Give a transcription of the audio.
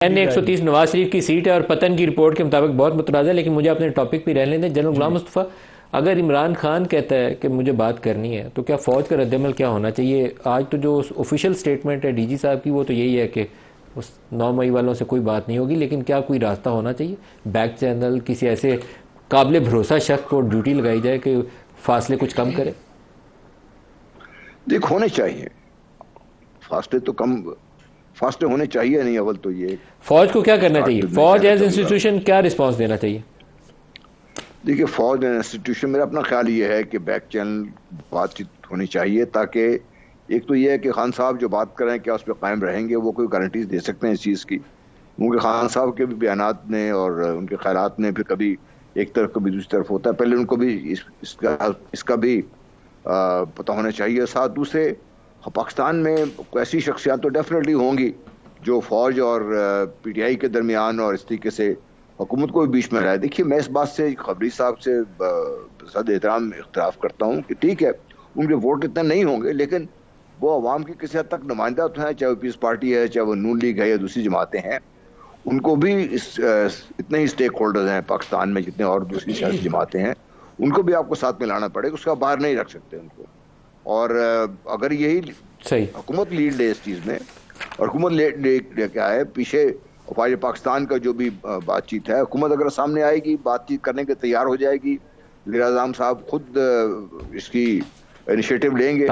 130 نواز شریف کی سیٹ ہے اور پتن کی رپورٹ کے مطابق بہت متنازع ہے، لیکن مجھے اپنے ٹاپک پہ رہنے دیں۔ جنرل غلام مصطفیٰ، اگر عمران خان کہتا ہے کہ مجھے بات کرنی ہے تو کیا فوج کا رد عمل کیا ہونا چاہیے؟ آج تو جو آفیشیل سٹیٹمنٹ ہے ڈی جی صاحب کی وہ تو یہی ہے کہ اس 9 مئی والوں سے کوئی بات نہیں ہوگی، لیکن کیا کوئی راستہ ہونا چاہیے؟ بیک چینل کسی ایسے قابل بھروسہ شخص کو ڈیوٹی لگائی جائے کہ فاصلے کچھ کم کرے؟ دیکھ ہونے چاہیے فاصلے، تو کم فاصلے ہونے چاہیے نہیں۔ اول تو یہ فوج کو کیا کرنا چاہیے؟ فوج ایز انسٹیٹیوشن کیا رسپانس دینا چاہیے؟ دیکھیے، فوج انسٹیٹیوشن، میرا اپنا خیال یہ ہے کہ بیک چینل بات چیت ہونی چاہیے، تاکہ ایک تو یہ ہے کہ خان صاحب جو بات کریں کیا اس پہ قائم رہیں گے، وہ کوئی گارنٹیز دے سکتے ہیں اس چیز کی؟ کیونکہ خان صاحب کے بھی بیانات نے اور ان کے خیالات نے پھر کبھی ایک طرف کبھی دوسری طرف ہوتا ہے، پہلے ان کو بھی اس کا بھی پتہ ہونا چاہیے۔ ساتھ دوسرے، پاکستان میں ایسی شخصیات تو ڈیفینیٹلی ہوں گی جو فوج اور پی ٹی آئی کے درمیان اور اس طریقے سے حکومت کو بھی بیچ میں رہے۔ دیکھیے، میں اس بات سے خبری صاحب سے زیادہ احترام اختلاف کرتا ہوں کہ ٹھیک ہے ان کے ووٹ اتنے نہیں ہوں گے، لیکن وہ عوام کی کسی حد تک نمائندہ تو ہیں، چاہے وہ پیس پارٹی ہے، چاہے وہ نون لیگ ہے یا دوسری جماعتیں ہیں، ان کو بھی اتنے ہی سٹیک ہولڈرز ہیں پاکستان میں جتنے اور دوسری سیاسی جماعتیں ہیں، ان کو بھی آپ کو ساتھ میں لانا پڑے گا، اس کا باہر نہیں رکھ سکتے ان کو۔ اور اگر یہی حکومت لیڈ لے اس چیز میں، اور حکومت لے کیا ہے پیچھے افواج پاکستان کا جو بھی بات چیت ہے، حکومت اگر سامنے آئے گی، بات چیت کرنے کے تیار ہو جائے گی، وزیر اعظم صاحب خود اس کی انیشیٹو لیں گے۔